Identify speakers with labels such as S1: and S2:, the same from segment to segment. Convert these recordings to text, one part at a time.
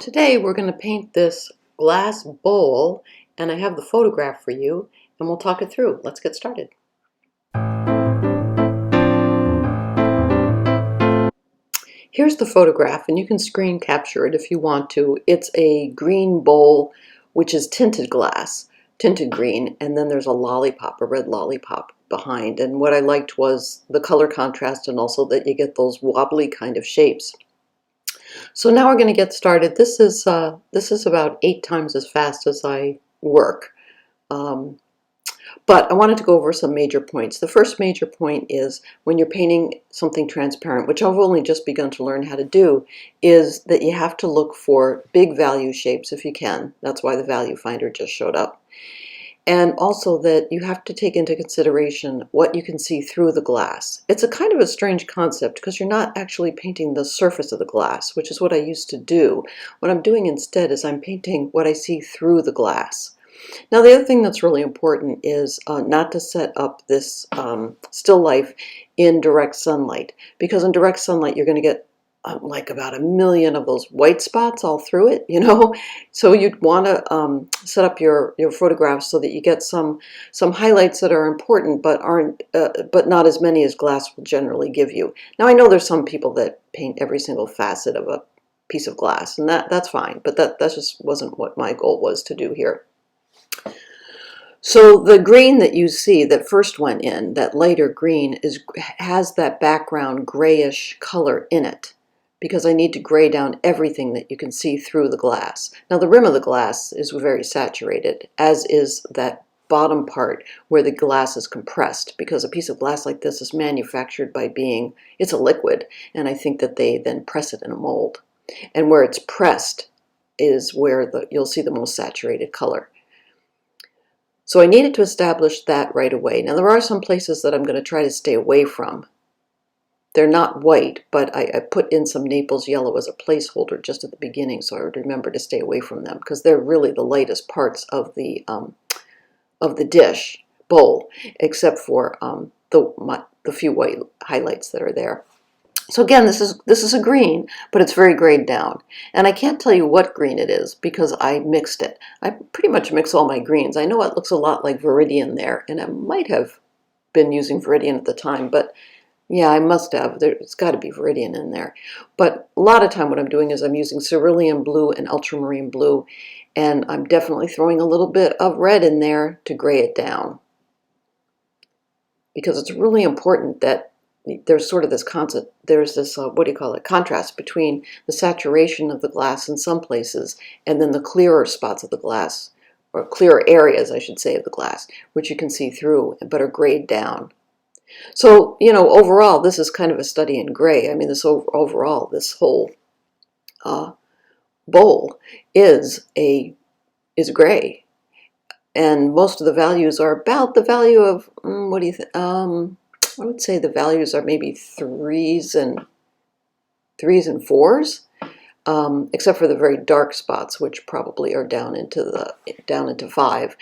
S1: Today we're going to paint this glass bowl, and I have the photograph for you, and we'll talk it through. Let's get started. Here's the photograph, and you can screen capture it if you want to. It's a green bowl, which is tinted glass, tinted green, and then there's a lollipop, a red lollipop behind. And what I liked was the color contrast and also that you get those wobbly kind of shapes. So now we're going to get started. This is about 8 times as fast as I work. Um, but I wanted to go over some major points. The first major point is when you're painting something transparent, which I've only just begun to learn how to do, is that you have to look for big value shapes if you can. That's why the value finder just showed up. And also that you have to take into consideration what you can see through the glass. It's a kind of a strange concept because you're not actually painting the surface of the glass, which is what I used to do. What I'm doing instead is I'm painting what I see through the glass. Now the other thing that's really important is not to set up this still life in direct sunlight, because in direct sunlight you're going to get like about 1 million of those white spots all through it, you know. So you'd want to set up your photographs so that you get some highlights that are important but aren't but not as many as glass will generally give you. Now I know there's some people that paint every single facet of a piece of glass, and that's fine, but that just wasn't what my goal was to do here. So the green that you see that first went in, that lighter green, has that background grayish color in it, because I need to gray down everything that you can see through the glass. Now the rim of the glass is very saturated, as is that bottom part where the glass is compressed, because a piece of glass like this is manufactured by it's a liquid, and I think that they then press it in a mold. And where it's pressed is where you'll see the most saturated color. So I needed to establish that right away. Now there are some places that I'm going to try to stay away from. They're not white, but I put in some Naples yellow as a placeholder just at the beginning so I would remember to stay away from them, because they're really the lightest parts of the dish bowl, except for the few white highlights that are there. So again, this is a green, but it's very grayed down. And I can't tell you what green it is because I mixed it. I pretty much mix all my greens. I know it looks a lot like Viridian there, and I might have been using Viridian at the time, but yeah, I must have. It's got to be Viridian in there. But a lot of time what I'm doing is I'm using cerulean blue and ultramarine blue, and I'm definitely throwing a little bit of red in there to gray it down. Because it's really important that there's sort of this concept, there's this, contrast between the saturation of the glass in some places and then the clearer spots of the glass, or clearer areas, I should say, of the glass, which you can see through but are grayed down. So, you know, overall, this is kind of a study in gray. I mean, this whole bowl is gray. And most of the values are about the value of, what do you think? I would say the values are maybe threes and fours, except for the very dark spots, which probably are down into 5.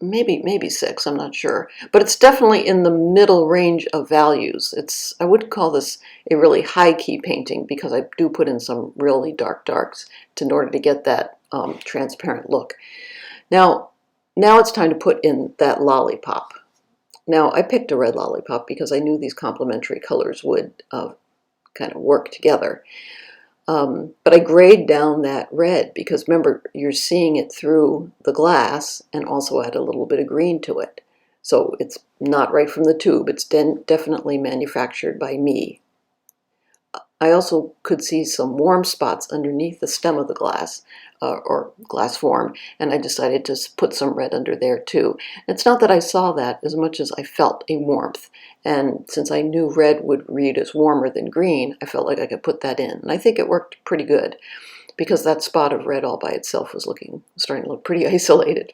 S1: Maybe 6, I'm not sure. But it's definitely in the middle range of values. I wouldn't call this a really high key painting because I do put in some really dark darks in order to get that transparent look. Now it's time to put in that lollipop. Now I picked a red lollipop because I knew these complementary colors would kind of work together. But I grayed down that red because remember, you're seeing it through the glass, and also add a little bit of green to it. So it's not right from the tube. It's definitely manufactured by me. I also could see some warm spots underneath the stem of the glass, or glass form, and I decided to put some red under there too. It's not that I saw that as much as I felt a warmth, and since I knew red would read as warmer than green, I felt like I could put that in, and I think it worked pretty good because that spot of red all by itself was starting to look pretty isolated.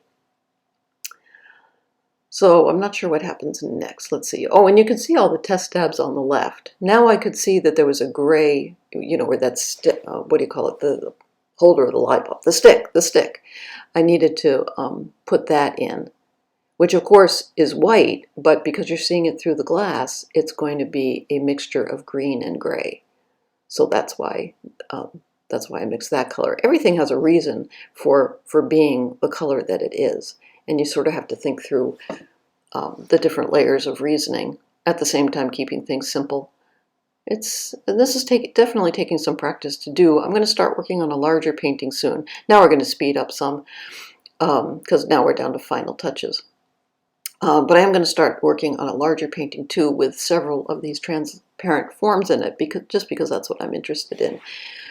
S1: So I'm not sure what happens next. Let's see. Oh, and you can see all the test tabs on the left. Now I could see that there was a gray, you know, where that's, what do you call it, the holder of the lollipop, the stick. I needed to put that in, which of course is white, but because you're seeing it through the glass, it's going to be a mixture of green and gray. So that's why I mixed that color. Everything has a reason for being the color that it is, and you sort of have to think through the different layers of reasoning at the same time keeping things simple. This is definitely taking some practice to do. I'm going to start working on a larger painting soon. Now we're going to speed up some because now we're down to final touches. But I am going to start working on a larger painting too, with several of these transparent forms in it, just because that's what I'm interested in.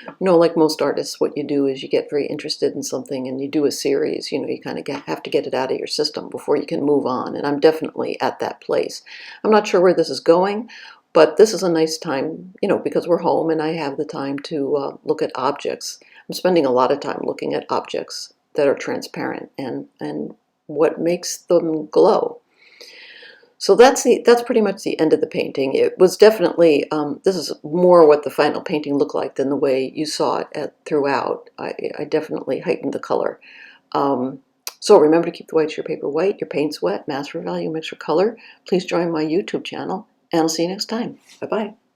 S1: You know, like most artists, what you do is you get very interested in something and you do a series. You know, you kind of have to get it out of your system before you can move on. And I'm definitely at that place. I'm not sure where this is going, but this is a nice time, you know, because we're home and I have the time to look at objects. I'm spending a lot of time looking at objects that are transparent and what makes them glow. So that's pretty much the end of the painting. It was definitely, this is more what the final painting looked like than the way you saw it throughout. I definitely heightened the color. So remember to keep the whites of your paper white, your paints wet, mass for value, mix for color. Please join my YouTube channel, and I'll see you next time. Bye-bye.